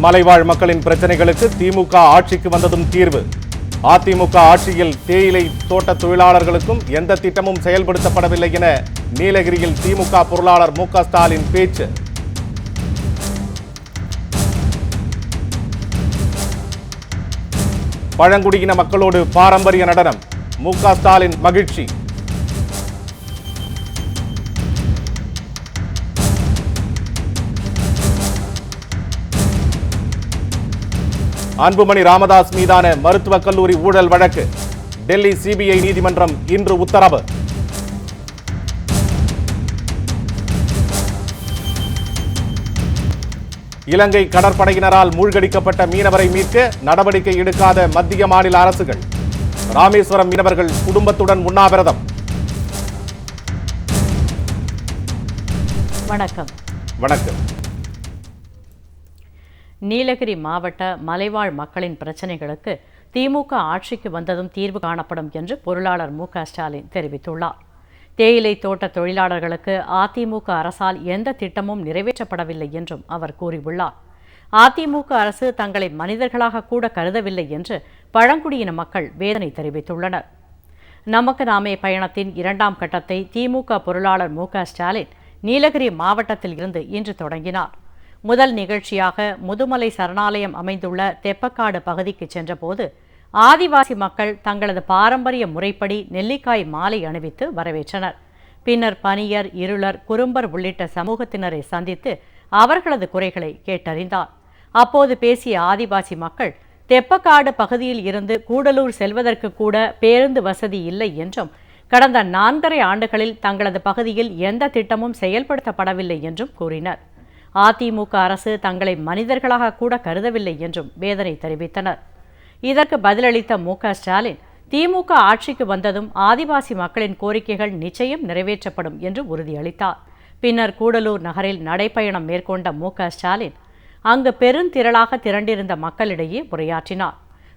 மலைவாழ் மக்களின் பிரச்சனைகளுக்கு திமுக ஆட்சிக்கு வந்ததும் தீர்வு. அதிமுக ஆட்சியில் தேயிலை தோட்ட தொழிலாளர்களுக்கும் எந்த திட்டமும் செயல்படுத்தப்படவில்லை என நீலகிரியில் திமுக பொருளாளர் மு.க. ஸ்டாலின் பேச்சு. பழங்குடியின மக்களோடு பாரம்பரிய நடனம், மு.க. ஸ்டாலின் மகிழ்ச்சி. அன்புமணி ராமதாஸ் மீதான மருத்துவக் கல்லூரி ஊழல் வழக்கு, டெல்லி சிபிஐ நீதிமன்றம் இன்று உத்தரவு. இலங்கை கடற்படையினரால் மூழ்கடிக்கப்பட்ட மீனவரை மீட்க நடவடிக்கை எடுக்காத மத்திய மாநில அரசுகள், ராமேஸ்வரம் மீனவர்கள் குடும்பத்துடன் உண்ணாவிரதம். வணக்கம். வணக்கம். நீலகிரி மாவட்ட மலைவாழ் மக்களின் பிரச்சினைகளுக்கு திமுக ஆட்சிக்கு வந்ததும் தீர்வு காணப்படும் என்று பொருளாளர் மு.க. ஸ்டாலின் தெரிவித்துள்ளார். தேயிலை தோட்ட தொழிலாளர்களுக்கு அதிமுக அரசால் எந்த திட்டமும் நிறைவேற்றப்படவில்லை என்றும் அவர் கூறியுள்ளார். அதிமுக அரசு தங்களை மனிதர்களாக கூட கருதவில்லை என்று பழங்குடியின மக்கள் வேதனை தெரிவித்துள்ளனர். நமக்கு நாமே பயணத்தின் 2ஆம் கட்டத்தை திமுக பொருளாளர் மு.க. ஸ்டாலின் நீலகிரி மாவட்டத்தில் இருந்து இன்று தொடங்கினார். முதல் நிகழ்ச்சியாக முதுமலை சரணாலயம் அமைந்துள்ள தெப்பக்காடு பகுதிக்கு சென்றபோது ஆதிவாசி மக்கள் தங்களது பாரம்பரிய முறைப்படி நெல்லிக்காய் மாலை அணிவித்து வரவேற்றனர். பின்னர் பனியர், இருளர், குறும்பர் உள்ளிட்ட சமூகத்தினரை சந்தித்து அவர்களது குறைகளை கேட்டறிந்தார். அப்போது பேசிய ஆதிவாசி மக்கள் தெப்பக்காடு பகுதியில் இருந்து கூடலூர் செல்வதற்கு கூட பேருந்து வசதி இல்லை என்றும், கடந்த 4.5 ஆண்டுகளில் தங்களது பகுதியில் எந்த திட்டமும் செயல்படுத்தப்படவில்லை என்றும் கூறினர். அதிமுக அரசு தங்களை மனிதர்களாக கூட கருதவில்லை என்றும் வேதனை தெரிவித்தனர். இதற்கு பதிலளித்த மு.க. ஸ்டாலின், திமுக ஆட்சிக்கு வந்ததும் ஆதிவாசி மக்களின் கோரிக்கைகள் நிச்சயம் நிறைவேற்றப்படும் என்று உறுதியளித்தார். பின்னர் கூடலூர் நகரில் நடைப்பயணம் மேற்கொண்ட மு.க. ஸ்டாலின் அங்கு பெருந்திரளாக திரண்டிருந்த மக்களிடையே உரையாற்றினார்.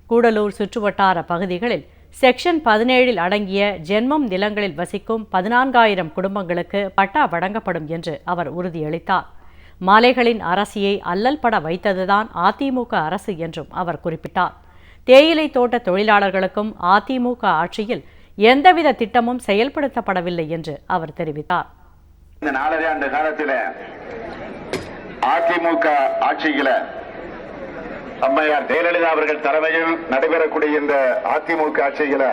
கூடலூர் சுற்றுவட்டார பகுதிகளில் செக்ஷன் 17 அடங்கிய ஜென்மம் நிலங்களில் வசிக்கும் 14,000 குடும்பங்களுக்கு பட்டா வழங்கப்படும் என்று அவர் உறுதியளித்தார். மலைகளின் அரசியை அல்லல் பட வைத்ததுதான் அதிமுக அரசு என்றும் அவர் குறிப்பிட்டார். தேயிலை தோட்ட தொழிலாளர்களுக்கும் அதிமுக ஆட்சியில் எந்தவித திட்டமும் செயல்படுத்தப்படவில்லை என்று அவர் தெரிவித்தார். இந்த 4.5 ஆண்டு காலத்தில் அதிமுக ஆட்சியில் அம்மையார் ஜெயலலிதா அவர்கள் தலைமையில் நடைபெறக்கூடிய இந்த அதிமுக ஆட்சியில்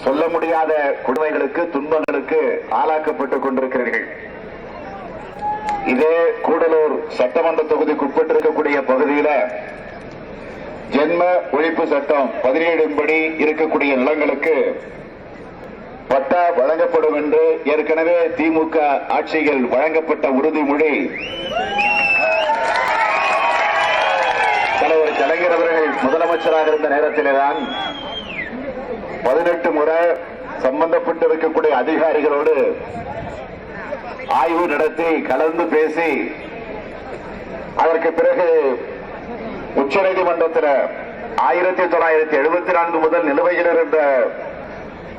சொல்ல முடியாத கொடுமைகளுக்கு, துன்பங்களுக்கு ஆளாக்கப்பட்டுக் கொண்டிருக்கிறீர்கள். இதே கூடலூர் சட்டமன்ற தொகுதிக்கு உட்பட்டிருக்கக்கூடிய பகுதியில் ஜென்ம ஒழிப்பு சட்டம் 17 படி இருக்கக்கூடிய நிலங்களுக்கு பட்டா வழங்கப்படும் என்று ஏற்கனவே திமுக ஆட்சியில் வழங்கப்பட்ட உறுதிமொழி தலைவர் கலைஞர் அவர்கள் முதலமைச்சராக இருந்த நேரத்திலேதான் 18 முறை சம்பந்தப்பட்டிருக்கக்கூடிய அதிகாரிகளோடு ஆய்வு நடத்தி கலந்து பேசி அதற்கு பிறகு உச்சநீதிமன்றத்தில் 1974 முதல் நிலுவையில் இருந்த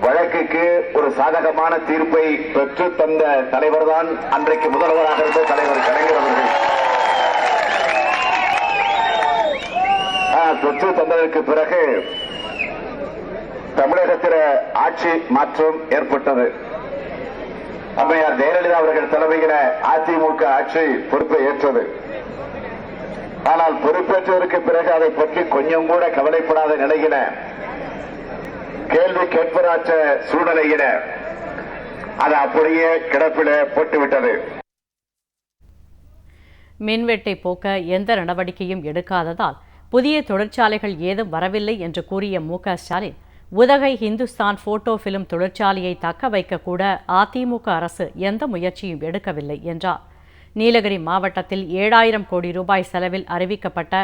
வழக்குக்கு ஒரு சாதகமான தீர்ப்பை பெற்று தந்த தலைவர் தான் அன்றைக்கு முதல்வராக இருந்த தலைவர் கலைஞர் அவர்கள். பெற்று தந்ததற்கு பிறகு தமிழகத்தில் ஆட்சி மாற்றம் ஏற்பட்டது. அம்மையார் ஜெயலலிதா அவர்கள் தலைமையில அதிமுக ஆட்சி பொறுப்பை ஏற்றது. ஆனால் பொறுப்பேற்றதற்கு பிறகு அதை பற்றி கொஞ்சம் கூட கவலைப்படாத நிலையில, கேள்வி கேட்பதாற்ற சூழ்நிலையில அதை அப்படியே கிடப்பில போட்டுவிட்டது. மின்வெட்டை போக்க எந்த நடவடிக்கையும் எடுக்காததால் புதிய தொழிற்சாலைகள் ஏதும் வரவில்லை என்று கூறிய மு.க. ஸ்டாலின், உதகை ஹிந்துஸ்தான் போட்டோ பிலிம் தொழிற்சாலையை தக்க வைக்கக்கூட அதிமுக அரசு எந்த முயற்சியும் எடுக்கவில்லை என்றார். நீலகிரி மாவட்டத்தில் 7,000 கோடி ரூபாய் செலவில் அறிவிக்கப்பட்ட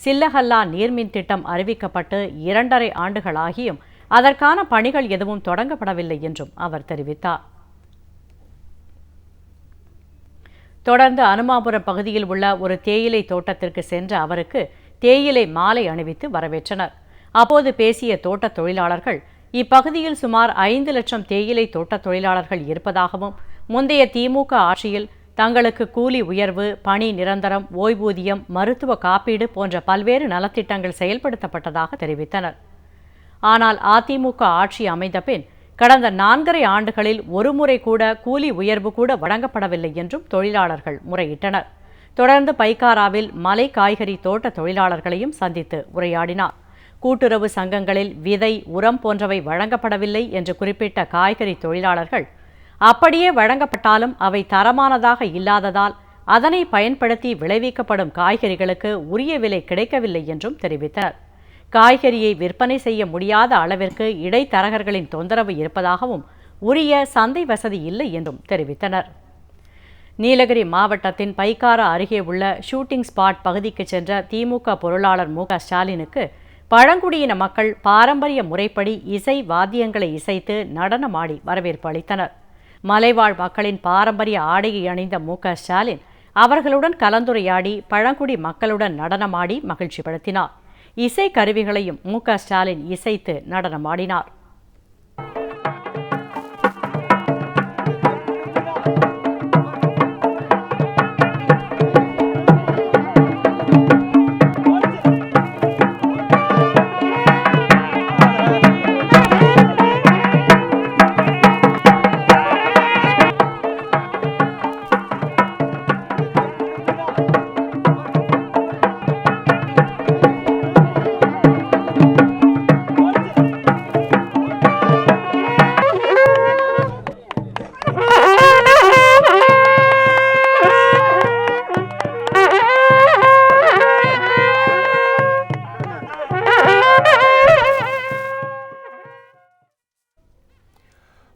சில்லஹல்லா நீர்மின் திட்டம் அறிவிக்கப்பட்டு 2.5 ஆண்டுகளாகியும் அதற்கான பணிகள் எதுவும் தொடங்கப்படவில்லை என்றும் அவர் தெரிவித்தார். தொடர்ந்து அனுமாபுரம் பகுதியில் உள்ள ஒரு தேயிலை தோட்டத்திற்கு சென்ற அவருக்கு தேயிலை மாலை அணிவித்து வரவேற்றனர். அப்போது பேசிய தோட்ட தொழிலாளர்கள், இப்பகுதியில் சுமார் 5 லட்சம் தேயிலை தோட்ட தொழிலாளர்கள் இருப்பதாகவும், முந்தைய திமுக ஆட்சியில் தங்களுக்கு கூலி உயர்வு, பணி நிரந்தரம், ஓய்வூதியம், மருத்துவ காப்பீடு போன்ற பல்வேறு நலத்திட்டங்கள் செயல்படுத்தப்பட்டதாக தெரிவித்தனர். ஆனால் அதிமுக ஆட்சி அமைந்த பின் கடந்த 4.5 ஆண்டுகளில் ஒருமுறை கூட கூலி உயர்வு கூட வழங்கப்படவில்லை என்றும் தொழிலாளர்கள் முறையிட்டனர். தொடர்ந்து பைக்காராவில் மலை காய்கறி தோட்ட தொழிலாளர்களையும் சந்தித்து உரையாடினார். கூட்டுறவு சங்கங்களில் விதை, உரம் போன்றவை வழங்கப்படவில்லை என்று குறிப்பிட்ட காய்கறி தொழிலாளர்கள், அப்படியே வழங்கப்பட்டாலும் அவை தரமானதாக இல்லாததால் அதனை பயன்படுத்தி விளைவிக்கப்படும் காய்கறிகளுக்கு உரிய விலை கிடைக்கவில்லை என்றும் தெரிவித்தனர். காய்கறியை விற்பனை செய்ய முடியாத அளவிற்கு இடைத்தரகர்களின் தொந்தரவு இருப்பதாகவும் உரிய சந்தை வசதி இல்லை என்றும் தெரிவித்தனர். நீலகிரி மாவட்டத்தின் பைக்காரா அருகே உள்ள ஷூட்டிங் ஸ்பாட் பகுதிக்கு சென்ற திமுக பொருளாளர் மு.க.ஸ்டாலினுக்கு பழங்குடியின மக்கள் பாரம்பரிய முறைப்படி இசை வாத்தியங்களை இசைத்து நடனமாடி வரவேற்பு அளித்தனர். மலைவாழ் மக்களின் பாரம்பரிய ஆடையை அணிந்த மு.க.ஸ்டாலின் அவர்களுடன் கலந்துரையாடி பழங்குடி மக்களுடன் நடனமாடி மகிழ்ச்சிப்படுத்தினார். இசை கருவிகளையும் மு.க.ஸ்டாலின் இசைத்து நடனமாடினார்.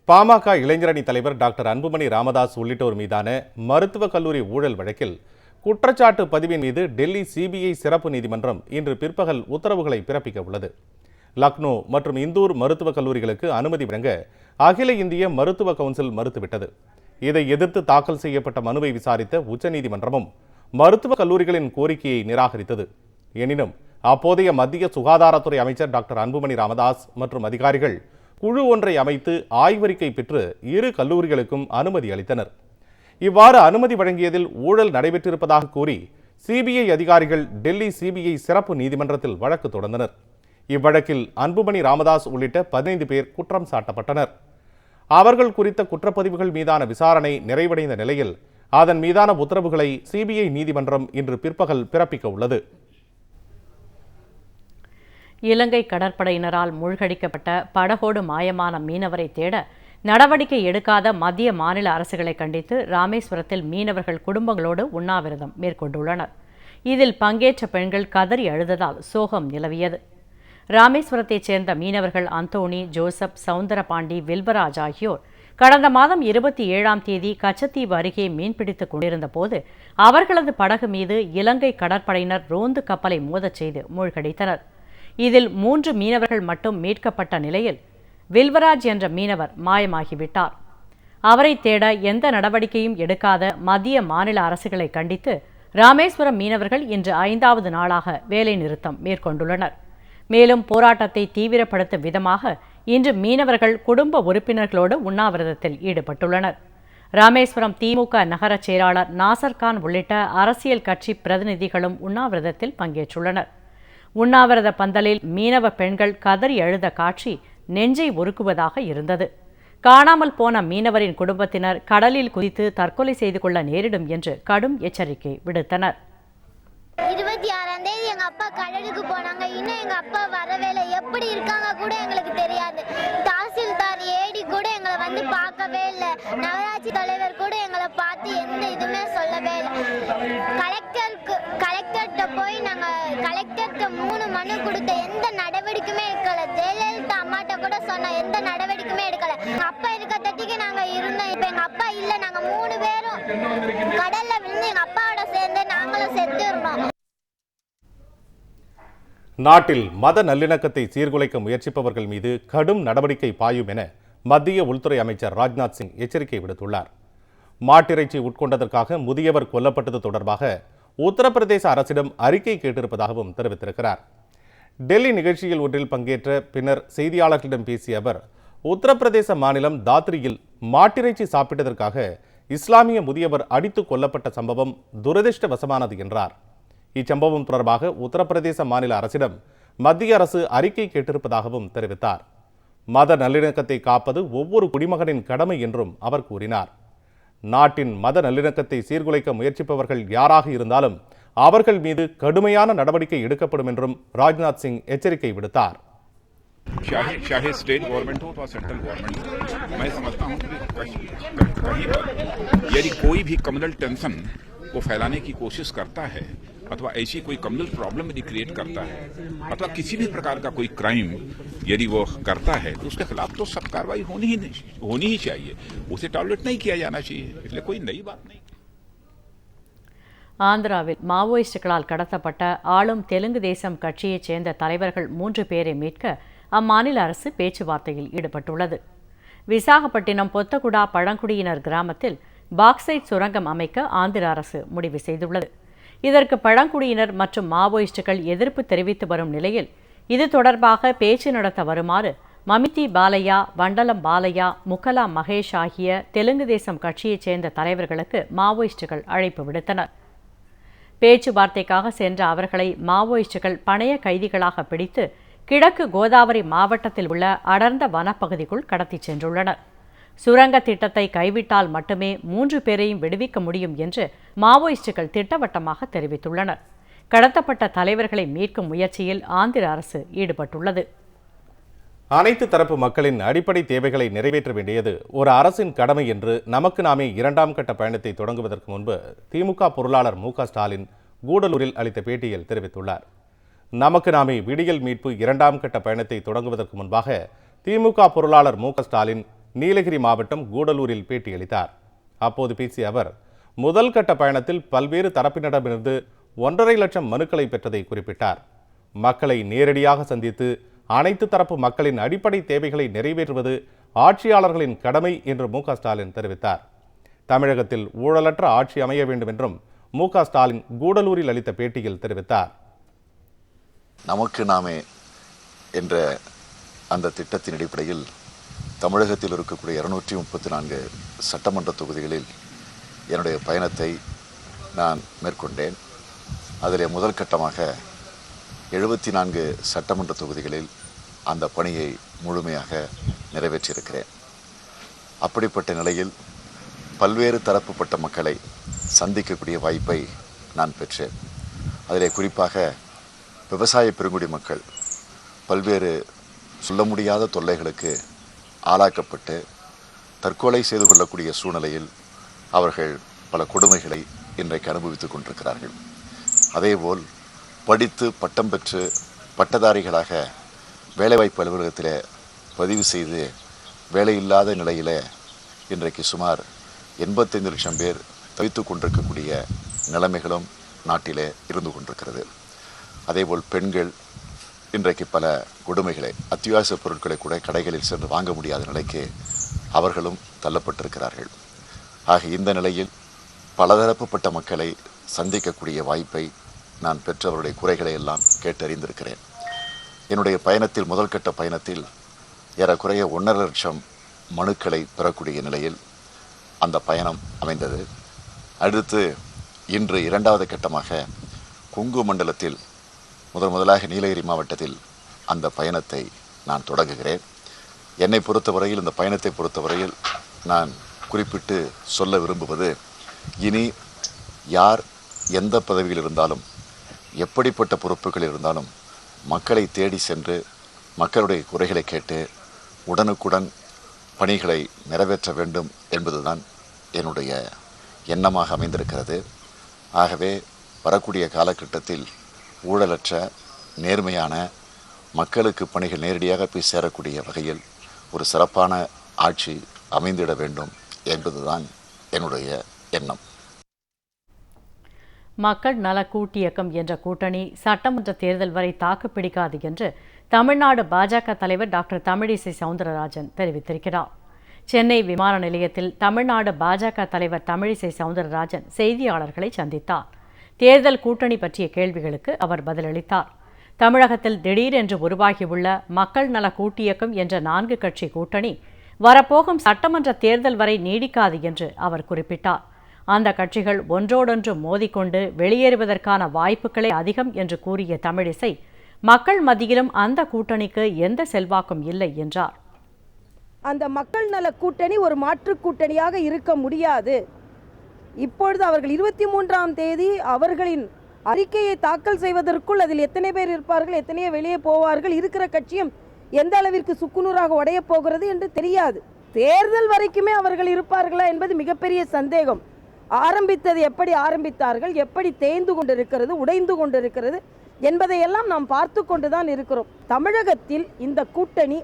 பாமக இளைஞரணி தலைவர் டாக்டர் அன்புமணி ராமதாஸ் உள்ளிட்டோர் மீதான மருத்துவக் கல்லூரி ஊழல் வழக்கில் குற்றச்சாட்டு பதிவின் மீது டெல்லி சிபிஐ சிறப்பு நீதிமன்றம் இன்று பிற்பகல் உத்தரவுகளை பிறப்பிக்க உள்ளது. லக்னோ மற்றும் இந்தூர் மருத்துவக் கல்லூரிகளுக்கு அனுமதி வழங்க அகில இந்திய மருத்துவ கவுன்சில் மறுத்துவிட்டது. இதை எதிர்த்து தாக்கல் செய்யப்பட்ட மனுவை விசாரித்த உச்சநீதிமன்றமும் மருத்துவக் கல்லூரிகளின் கோரிக்கையை நிராகரித்தது. எனினும் அப்போதைய மத்திய சுகாதாரத்துறை அமைச்சர் டாக்டர் அன்புமணி ராமதாஸ் மற்றும் அதிகாரிகள் குழு ஒன்றை அமைத்து ஆய்வறிக்கை பெற்று இரு கல்லூரிகளுக்கும் அனுமதி அளித்தனர். இவ்வாறு அனுமதி வழங்கியதில் ஊழல் நடைபெற்றிருப்பதாக கூறி சிபிஐ அதிகாரிகள் டெல்லி சிபிஐ சிறப்பு நீதிமன்றத்தில் வழக்கு தொடர்ந்தனர். இவ்வழக்கில் அன்புமணி ராமதாஸ் உள்ளிட்ட 15 பேர் குற்றம் சாட்டப்பட்டனர். அவர்கள் குறித்த குற்றப்பதிவுகள் மீதான விசாரணை நிறைவடைந்த நிலையில் அதன் மீதான உத்தரவுகளை சிபிஐ நீதிமன்றம் இன்று பிற்பகல் பிறப்பிக்க உள்ளது. இலங்கை கடற்படையினரால் மூழ்கடிக்கப்பட்ட படகோடு மாயமான மீனவரை தேட நடவடிக்கை எடுக்காத மத்திய மாநில அரசுகளை கண்டித்து ராமேஸ்வரத்தில் மீனவர்கள் குடும்பங்களோடு உண்ணாவிரதம் மேற்கொண்டுள்ளனர். இதில் பங்கேற்ற பெண்கள் கதறி அழுததால் சோகம் நிலவியது. ராமேஸ்வரத்தைச் சேர்ந்த மீனவர்கள் அந்தோணி, ஜோசப், சவுந்தரபாண்டி, வில்வராஜ் ஆகியோர் கடந்த மாதம் 27ஆம் தேதி கச்சத்தீவு அருகே மீன்பிடித்துக் கொண்டிருந்த போது அவர்களது படகு மீது இலங்கை கடற்படையினர் ரோந்து கப்பலை மோதச் செய்து மூழ்கடித்தனர். இதில் 3 மீனவர்கள் மட்டும் மீட்கப்பட்ட நிலையில் வில்வராஜ் என்ற மீனவர் மாயமாகிவிட்டார். அவரை தேட எந்த நடவடிக்கையும் எடுக்காத மத்திய மாநில அரசுகளை கண்டித்து ராமேஸ்வரம் மீனவர்கள் இன்று 5வது நாளாக வேலை நிறுத்தம் மேற்கொண்டுள்ளனர். மேலும் போராட்டத்தை தீவிரப்படுத்தும் விதமாக இன்று மீனவர்கள் குடும்ப உறுப்பினர்களோடு உண்ணாவிரதத்தில் ஈடுபட்டுள்ளனர். ராமேஸ்வரம் திமுக நகர செயலாளர் நாசர்கான் உள்ளிட்ட அரசியல் கட்சி பிரதிநிதிகளும் உண்ணாவிரதத்தில் பங்கேற்றுள்ளனர். உண்ணாவிரத பந்தலில் மீனவ பெண்கள் கதறி அழுத காட்சி நெஞ்சை உருக்குவதாக இருந்தது. காணாமல் போன மீனவரின் குடும்பத்தினர் கடலில் குதித்து தற்கொலை செய்து கொள்ள நேரிடும் என்று கடும் எச்சரிக்கை விடுத்தனர். 26ஆம் தேதி எங்க அப்பா கடலுக்கு போனாங்க. இன்னும் எங்க அப்பா வரவே இல்லை. எப்படி இருக்காங்க கூட எங்களுக்கு தெரியாது. தாசில்தார் ஏடி கூட எங்களை வந்து பார்க்கவே இல்லை. நகராட்சி தலைவர் கூட எங்களை பார்த்து எந்த இதுவுமே சொல்லவே இல்லை. கலெக்டர்கிட்ட போய் கலெக்டர்கிட்ட 3 மனு கொடுத்த எந்த நடவடிக்கையுமே எடுக்கல. ஜெயலலிதா அம்மாட்ட கூட சொன்ன எந்த நடவடிக்கையுமே எடுக்கல. எங்க அப்பா இருக்க தட்டிக்கு நாங்க இருந்தோம். இப்ப எங்க அப்பா இல்ல. நாங்க 3 பேரும் கடல்ல விழுந்து எங்க அப்பாவோட சேர்ந்து நாங்களும் செத்து இருந்தோம். நாட்டில் மத நல்லிணக்கத்தை சீர்குலைக்க முயற்சிப்பவர்கள் மீது கடும் நடவடிக்கை பாயும் என மத்திய உள்துறை அமைச்சர் ராஜ்நாத் சிங் எச்சரிக்கை விடுத்துள்ளார். மாட்டிறைச்சி உட்கொண்டதற்காக முதியவர் கொல்லப்பட்டது தொடர்பாக உத்தரப்பிரதேச அரசிடம் அறிக்கை கேட்டிருப்பதாகவும் தெரிவித்திருக்கிறார். டெல்லி நிகழ்ச்சியில் ஒன்றில் பங்கேற்ற பின்னர் செய்தியாளர்களிடம் பேசிய அவர், உத்தரப்பிரதேச மாநிலம் தாத்ரியில் மாட்டிறைச்சி சாப்பிட்டதற்காக இஸ்லாமிய முதியவர் அடித்து கொல்லப்பட்ட சம்பவம் துரதிர்ஷ்டவசமானது என்றார். இச்சம்பவம் தொடர்பாக உத்தரப்பிரதேச மாநில அரசிடம் மத்திய அரசு அறிக்கை கேட்டிருப்பதாகவும் தெரிவித்தார். மத நல்லிணக்கத்தை காப்பது ஒவ்வொரு குடிமகனின் கடமை என்றும் அவர் கூறினார். நாட்டின் மத நல்லிணக்கத்தை சீர்குலைக்க முயற்சிப்பவர்கள் யாராக இருந்தாலும் அவர்கள் மீது கடுமையான நடவடிக்கை எடுக்கப்படும் என்றும் ராஜ்நாத் சிங் எச்சரிக்கை விடுத்தார். चाहे स्टेट गवर्नमेंट हो अथवा सेंट्रल गवर्नमेंट हो, मैं समझता हूँ कि कहीं यदि कोई भी कम्युनल टेंशन को फैलाने की कोशिश करता है अथवा ऐसी कोई कम्युनल प्रॉब्लम यदि क्रिएट करता है अथवा किसी भी प्रकार का कोई क्राइम यदि वो करता है तो उसके खिलाफ तो सख्त कार्रवाई होनी ही चाहिए, उसे टॉलरेट नहीं किया जाना चाहिए, इसलिए कोई नई बात नहीं. ஆந்திராவில் மாவோயிஸ்டுகளால் கடத்தப்பட்ட ஆளும் தெலுங்கு தேசம் கட்சியைச் சேர்ந்த தலைவர்கள் 3 பேரை மீட்க அம்மாநில அரசு பேச்சுவார்த்தையில் ஈடுபட்டுள்ளது. விசாகப்பட்டினம் பொத்தகுடா பழங்குடியினர் கிராமத்தில் பாக்சைட் சுரங்கம் அமைக்க ஆந்திர அரசு முடிவு செய்துள்ளது. இதற்கு பழங்குடியினர் மற்றும் மாவோயிஸ்டுகள் எதிர்ப்பு தெரிவித்து வரும் நிலையில் இது தொடர்பாக பேச்சு நடத்த வருமாறு மமிதி பாலையா, வண்டலம் பாலையா, முக்கலா மகேஷ் ஆகிய தெலுங்கு தேசம் கட்சியைச் சேர்ந்த தலைவர்களுக்கு மாவோயிஸ்டுகள் அழைப்பு விடுத்தனர். பேச்சுவார்த்தைக்காக சென்ற அவர்களை மாவோயிஸ்டுகள் பணைய கைதிகளாக பிடித்து கிழக்கு கோதாவரி மாவட்டத்தில் உள்ள அடர்ந்த வனப்பகுதிக்குள் கடத்திச் சென்றுள்ளனர். சுரங்க திட்டத்தை கைவிட்டால் மட்டுமே 3 பேரையும் விடுவிக்க முடியும் என்று மாவோயிஸ்டுகள் திட்டவட்டமாக தெரிவித்துள்ளனர். கடத்தப்பட்ட தலைவர்களை மீட்கும் முயற்சியில் ஆந்திர அரசு ஈடுபட்டுள்ளது. அனைத்து தரப்பு மக்களின் அடிப்படை தேவைகளை நிறைவேற்ற வேண்டியது ஒரு அரசின் கடமை என்று நமக்கு நாமே 2ஆம் கட்ட பயணத்தை தொடங்குவதற்கு முன்பு திமுக பொருளாளர் மு.க. ஸ்டாலின் கூடலூரில் அளித்த பேட்டியில் தெரிவித்துள்ளார். நமக்கு நாமே விடியல் மீட்பு 2ஆம் கட்ட பயணத்தை தொடங்குவதற்கு முன்பாக திமுக பொருளாளர் மு.க. ஸ்டாலின் நீலகிரி மாவட்டம் கூடலூரில் பேட்டியளித்தார். அப்போது பேசிய அவர் முதல் கட்ட பயணத்தில் பல்வேறு தரப்பினரிடமிருந்து 1.5 லட்சம் மனுக்களை பெற்றதை குறிப்பிட்டார். மக்களை நேரடியாக சந்தித்து அனைத்து தரப்பு மக்களின் அடிப்படை தேவைகளை நிறைவேற்றுவது ஆட்சியாளர்களின் கடமை என்று மு.க. ஸ்டாலின் தெரிவித்தார். தமிழகத்தில் ஊழலற்ற ஆட்சி அமைய வேண்டும் என்றும் மு.க. ஸ்டாலின் கூடலூரில் அளித்த பேட்டியில் தெரிவித்தார். நமக்கு நாமே என்ற அந்த திட்டத்தின் அடிப்படையில் தமிழகத்தில் இருக்கக்கூடிய 234 சட்டமன்ற தொகுதிகளில் என்னுடைய பயணத்தை நான் மேற்கொண்டேன். அதிலே முதல் கட்டமாக 74 சட்டமன்ற தொகுதிகளில் அந்த பணியை முழுமையாக நிறைவேற்றியிருக்கிறேன். அப்படிப்பட்ட நிலையில் பல்வேறு தரப்புப்பட்ட மக்களை சந்திக்கக்கூடிய வாய்ப்பை நான் பெற்றேன். அதிலே குறிப்பாக விவசாய பெருங்குடி மக்கள் பல்வேறு சொல்ல முடியாத தொல்லைகளுக்கு ஆளாக்கப்பட்டு தற்கொலை செய்து கொள்ளக்கூடிய சூழ்நிலையில் அவர்கள் பல கொடுமைகளை இன்றைக்கு அனுபவித்துக் கொண்டிருக்கிறார்கள். அதேபோல் படித்து பட்டம் பெற்று பட்டதாரிகளாக வேலைவாய்ப்பு அலுவலகத்தில் பதிவு செய்து வேலையில்லாத நிலையில் இன்றைக்கு சுமார் 85 லட்சம் பேர் தவித்து கொண்டிருக்கக்கூடிய நிலைமைகளும் நாட்டிலே இருந்து கொண்டிருக்கிறது. அதேபோல் பெண்கள் இன்றைக்கு பல கொடுமைகளை அத்தியாவசிய பொருட்களை கூட கடைகளில் சென்று வாங்க முடியாத நிலைக்கு அவர்களும் தள்ளப்பட்டிருக்கிறார்கள். ஆக இந்த நிலையில் பலதரப்புப்பட்ட மக்களை சந்திக்கக்கூடிய வாய்ப்பை நான் பெற்றவருடைய குறைகளை எல்லாம் கேட்டறிந்திருக்கிறேன். என்னுடைய பயணத்தில் முதல் கட்ட பயணத்தில் ஏறக்குறைய 1.5 லட்சம் மனுக்களை பெறக்கூடிய நிலையில் அந்த பயணம் அமைந்தது. அடுத்து இன்று 2வது கட்டமாக கொங்கு மண்டலத்தில் முதலாக நீலகிரி மாவட்டத்தில் அந்த பயணத்தை நான் தொடங்குகிறேன். என்னை பொறுத்தவரையில் இந்த பயணத்தை பொறுத்தவரையில் நான் குறிப்பிட்டு சொல்ல விரும்புவது, இனி யார் எந்த பதவியில் இருந்தாலும் எப்படிப்பட்ட பொறுப்புகள் இருந்தாலும் மக்களை தேடி சென்று மக்களுடைய குறைகளை கேட்டு உடனுக்குடன் பணிகளை நிறைவேற்ற வேண்டும் என்பதுதான் என்னுடைய எண்ணமாக அமைந்திருக்கிறது. ஆகவே வரக்கூடிய காலகட்டத்தில் ஊழலற்ற நேர்மையான மக்களுக்கு பணிகள் நேரடியாக போய் சேரக்கூடிய வகையில் ஒரு சிறப்பான ஆட்சி அமைந்திட வேண்டும் என்பதுதான் என்னுடைய எண்ணம். மக்கள் நல கூட்டியக்கம் என்ற கூட்டணி சட்டமன்ற தேர்தல் வரை தாக்குப்பிடிக்காது என்று தமிழ்நாடு பாஜக தலைவர் டாக்டர் தமிழிசை சவுந்தரராஜன் தெரிவித்திருக்கிறார். சென்னை விமான நிலையத்தில் தமிழ்நாடு பாஜக தலைவர் தமிழிசை சவுந்தரராஜன் செய்தியாளர்களை சந்தித்தார். தேர்தல் கூட்டணி பற்றிய கேள்விகளுக்கு அவர் பதிலளித்தார். தமிழகத்தில் திடீரென்று உருவாகியுள்ள மக்கள் நல கூட்டியக்கம் என்ற 4 கட்சி கூட்டணி வரப்போகும் சட்டமன்ற தேர்தல் வரை நீடிக்காது என்று அவர் குறிப்பிட்டார். அந்த கட்சிகள் ஒன்றோடொன்று மோதிக்கொண்டு வெளியேறுவதற்கான வாய்ப்புகளே அதிகம் என்று கூறிய தமிழிசை, மக்கள் மத்தியிலும் அந்த கூட்டணிக்கு எந்த செல்வாக்கும் இல்லை என்றார். அந்த மக்கள் நல கூட்டணி ஒரு மாற்று கூட்டணியாக இருக்க முடியாது. இப்பொழுது அவர்கள் 23ஆம் தேதி அவர்களின் அறிக்கையை தாக்கல் செய்வதற்குள் அதில் எத்தனை பேர் இருப்பார்கள், எத்தனையோ வெளியே போவார்கள், இருக்கிற கட்சியும் எந்த அளவிற்கு சுக்குநூறாக உடைய போகிறது என்று தெரியாது. தேர்தல் வரைக்குமே அவர்கள் இருப்பார்களா என்பது மிகப்பெரிய சந்தேகம். ஆரம்பித்தது எப்படி ஆரம்பித்தார்கள், எப்படி தேய்ந்து கொண்டிருக்கிறது, உடைந்து கொண்டிருக்கிறது என்பதையெல்லாம் நாம் பார்த்து கொண்டுதான் இருக்கிறோம். தமிழகத்தில் இந்த கூட்டணி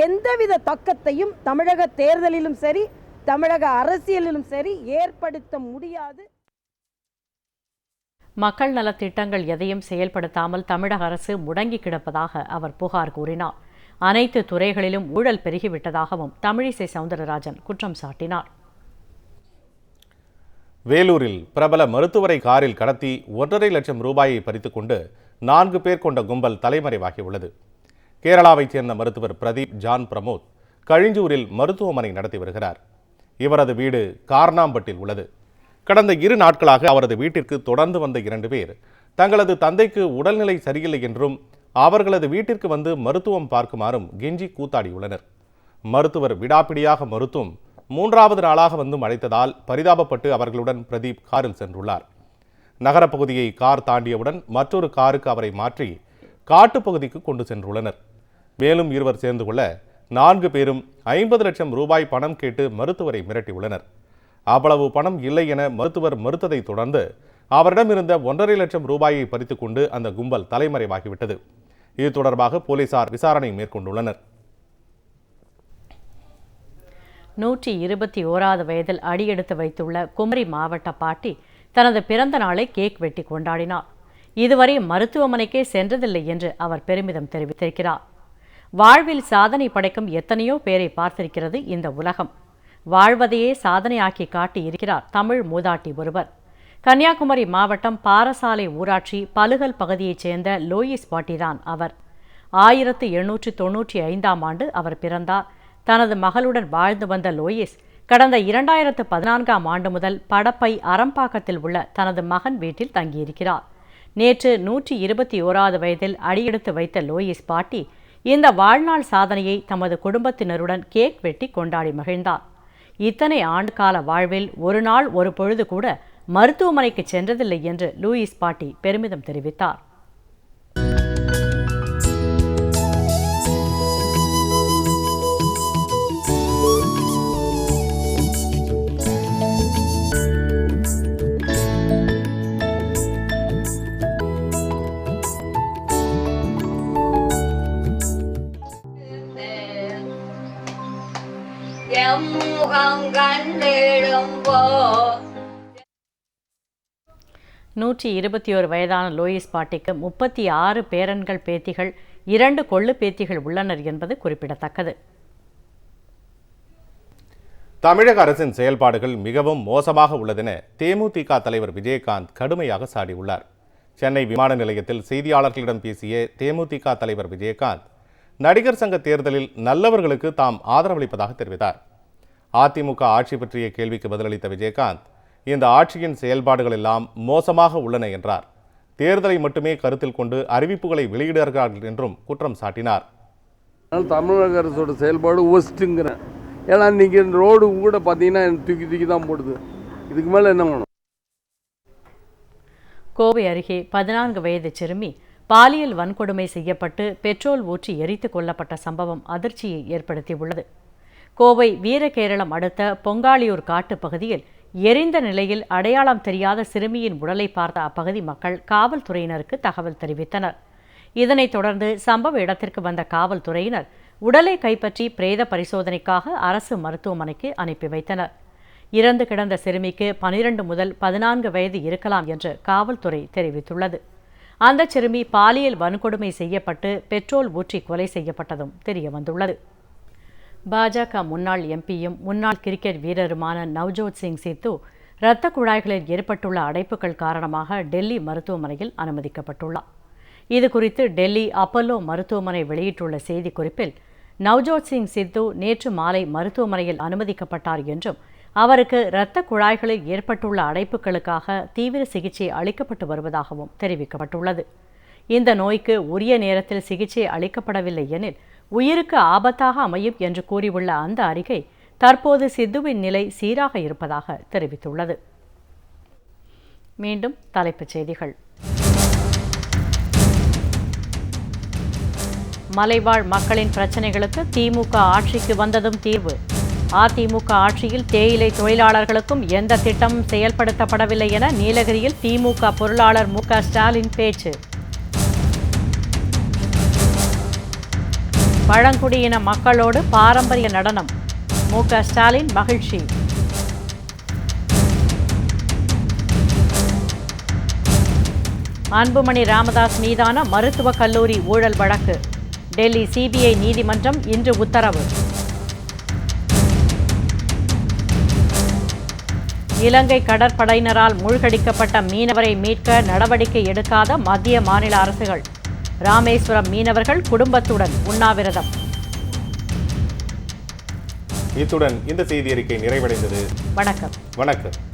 எந்தவித தாக்கத்தையும் தமிழக தேர்தலிலும் சரி, தமிழக அரசியலிலும் சரி ஏற்படுத்த முடியாது. மக்கள் நலத்திட்டங்கள் எதையும் செயல்படுத்தாமல் தமிழக அரசு முடங்கி கிடப்பதாக அவர் புகார் கூறினார். அனைத்து துறைகளிலும் ஊழல் பெருகிவிட்டதாகவும் தமிழிசை சவுந்தரராஜன் குற்றம் சாட்டினார். வேலூரில் பிரபல மருத்துவரை காரில் கடத்தி 1.5 லட்சம் ரூபாயை பறித்துக்கொண்டு 4 பேர் கொண்ட கும்பல் தலைமறைவாகியுள்ளது. கேரளாவைச் சேர்ந்த மருத்துவர் பிரதீப் ஜான் பிரமோத் கழிஞ்சூரில் மருத்துவமனை நடத்தி வருகிறார். இவரது வீடு கார்னாம்பட்டில் உள்ளது. கடந்த 2 நாட்களாக அவரது வீட்டிற்கு தொடர்ந்து வந்த 2 பேர் தங்களது தந்தைக்கு உடல்நிலை சரியில்லை என்றும் அவர்களது வீட்டிற்கு வந்து மருத்துவம் பார்க்குமாறும் கெஞ்சி கூத்தாடியுள்ளனர். மருத்துவர் விடாப்பிடியாக மறுத்தும் 3வது நாளாக வந்தும் அழைத்ததால் பரிதாபப்பட்டு அவர்களுடன் பிரதீப் காரில் சென்றுள்ளார். நகரப்பகுதியை கார் தாண்டியவுடன் மற்றொரு காருக்கு அவரை மாற்றி காட்டுப்பகுதிக்கு கொண்டு சென்றுள்ளனர். மேலும் 2 சேர்ந்து கொள்ள 4 பேரும் 50 லட்சம் ரூபாய் பணம் கேட்டு மருத்துவரை மிரட்டியுள்ளனர். அவ்வளவு பணம் இல்லை என மருத்துவர் மறுத்ததை தொடர்ந்து அவரிடமிருந்த 1.5 லட்சம் ரூபாயை பறித்துக் கொண்டு அந்த கும்பல் தலைமறைவாகிவிட்டது. இது தொடர்பாக போலீசார் விசாரணை மேற்கொண்டுள்ளனர். 121வது வயதில் அடியெடுத்து வைத்துள்ள குமரி மாவட்ட பாட்டி தனது பிறந்த நாளை கேக் வெட்டி கொண்டாடினார். இதுவரை மருத்துவமனைக்கே சென்றதில்லை என்று அவர் பெருமிதம் தெரிவித்திருக்கிறார். வாழ்வில் சாதனை படைக்கும் எத்தனையோ பேரை பார்த்திருக்கிறது இந்த உலகம். வாழ்வதையே சாதனையாக்கி காட்டி இருக்கிறார் தமிழ் மூதாட்டி ஒருவர். கன்னியாகுமரி மாவட்டம் பாரசாலை ஊராட்சி பலுகல் பகுதியைச் சேர்ந்த லோயிஸ் பாட்டிதான் அவர். 1895ஆம் ஆண்டு அவர் பிறந்தார். தனது மகளுடன் வாழ்ந்து வந்த லோயிஸ் கடந்த 2014ஆம் ஆண்டு முதல் படப்பை அரம்பாக்கத்தில் உள்ள தனது மகன் வீட்டில் தங்கியிருக்கிறார். நேற்று 121வது வயதில் அடியெடுத்து வைத்த லோயிஸ் பாட்டி இந்த வாழ்நாள் சாதனையை தமது குடும்பத்தினருடன் கேக் வெட்டி கொண்டாடி மகிழ்ந்தார். இத்தனை ஆண்டு கால வாழ்வில் ஒரு நாள் ஒரு பொழுது கூட மருத்துவமனைக்கு சென்றதில்லை என்று லூயிஸ் பாட்டி பெருமிதம் தெரிவித்தார். நூற்றி 21 வயதான லோயிஸ் பாட்டிக்கு 36 பேரன்கள் பேத்திகள் 2 கொள்ளு பேத்திகள் உள்ளனர் என்பது குறிப்பிடத்தக்கது. தமிழக அரசின் செயல்பாடுகள் மிகவும் மோசமாக உள்ளதென தேமுதிக தலைவர் விஜயகாந்த் கடுமையாக சாடியுள்ளார். சென்னை விமான நிலையத்தில் செய்தியாளர்களிடம் பேசிய தேமுதிக தலைவர் விஜயகாந்த் நடிகர் சங்க தேர்தலில் நல்லவர்களுக்கு தாம் ஆதரவளிப்பதாக தெரிவித்தார். அதிமுக ஆட்சி பற்றிய கேள்விக்கு பதிலளித்த விஜயகாந்த் இந்த ஆட்சியின் செயல்பாடுகள் எல்லாம் மோசமாக உள்ளன என்றார். தேர்தலை மட்டுமே கருத்தில் கொண்டு அறிவிப்புகளை வெளியிடுகிறார்கள் என்றும் குற்றம் சாட்டினார். தமிழக அரசோட செயல்பாடு ஒஸ்ட்டுங்கிறேன். ஏன்னா இன்னைக்கு ரோடு கூட பார்த்தீங்கன்னா தூக்கி தான் போடுது. இதுக்கு மேலே என்ன வேணும்? கோவை அருகே 14 வயது சிறுமி பாலியல் வன்கொடுமை செய்யப்பட்டு பெட்ரோல் ஊற்றி எரித்து கொல்லப்பட்ட சம்பவம் அதிர்ச்சியை ஏற்படுத்தியுள்ளது. கோவை வீரகேரளம் அடுத்த பொங்காளியூர் காட்டு பகுதியில் எரிந்த நிலையில் அடையாளம் தெரியாத சிறுமியின் உடலை பார்த்த அப்பகுதி மக்கள் காவல்துறையினருக்கு தகவல் தெரிவித்தனர். இதனைத் தொடர்ந்து சம்பவ இடத்திற்கு வந்த காவல்துறையினர் உடலை கைப்பற்றி பிரேத பரிசோதனைக்காக அரசு மருத்துவமனைக்கு அனுப்பி வைத்தனர். இறந்து கிடந்த சிறுமிக்கு 12 முதல் 14 வயது இருக்கலாம் என்று காவல்துறை தெரிவித்துள்ளது. அந்த சிறுமி பாலியல் வன்கொடுமை செய்யப்பட்டு பெட்ரோல் ஊற்றி கொலை செய்யப்பட்டதும் தெரியவந்துள்ளது. பாஜக முன்னாள் எம்பியும் முன்னாள் கிரிக்கெட் வீரருமான நவ்ஜோத் சிங் சித்து இரத்த குழாய்களில் ஏற்பட்டுள்ள அடைப்புகள் காரணமாக டெல்லி மருத்துவமனையில் அனுமதிக்கப்பட்டுள்ளார். இதுகுறித்து டெல்லி அப்பல்லோ மருத்துவமனை வெளியிட்டுள்ள செய்திக்குறிப்பில் நவ்ஜோத் சிங் சித்து நேற்று மாலை மருத்துவமனையில் அனுமதிக்கப்பட்டார் என்றும் அவருக்கு இரத்த குழாய்களில் ஏற்பட்டுள்ள அடைப்புகளுக்காக தீவிர சிகிச்சை அளிக்கப்பட்டு வருவதாகவும் தெரிவிக்கப்பட்டுள்ளது. இந்த நோய்க்கு உரிய நேரத்தில் சிகிச்சை அளிக்கப்படவில்லை எனில் உயிருக்கு ஆபத்தாக அமையும் என்று கூறியுள்ள அந்த அறிக்கை தற்போது சித்துவின் நிலை சீராக இருப்பதாக தெரிவித்துள்ளது. மீண்டும் தலைப்புச் செய்திகள். மலைவாழ் மக்களின் பிரச்சினைகளுக்கு திமுக ஆட்சிக்கு வந்ததும் தீர்வு. அதிமுக ஆட்சியில் தேயிலை தொழிலாளர்களுக்கும் எந்த திட்டமும் செயல்படுத்தப்படவில்லை என நீலகிரியில் திமுக பொருளாளர் மு.க. ஸ்டாலின் பேச்சு. பழங்குடியின மக்களோடு பாரம்பரிய நடனம், மு.க. ஸ்டாலின் மகிழ்ச்சி. அன்புமணி ராமதாஸ் மீதான மருத்துவக் கல்லூரி ஊழல் வழக்கு, டெல்லி சிபிஐ நீதிமன்றம் இன்று உத்தரவு. இலங்கை கடற்படையினரால் மூழ்கடிக்கப்பட்ட மீனவரை மீட்க நடவடிக்கை எடுக்காத மத்திய மாநில அரசுகள், ராமேஸ்வரம் மீனவர்கள் குடும்பத்துடன் உண்ணாவிரதம். இத்துடன் இந்த செய்தி அறிக்கை நிறைவடைந்தது. வணக்கம். வணக்கம்.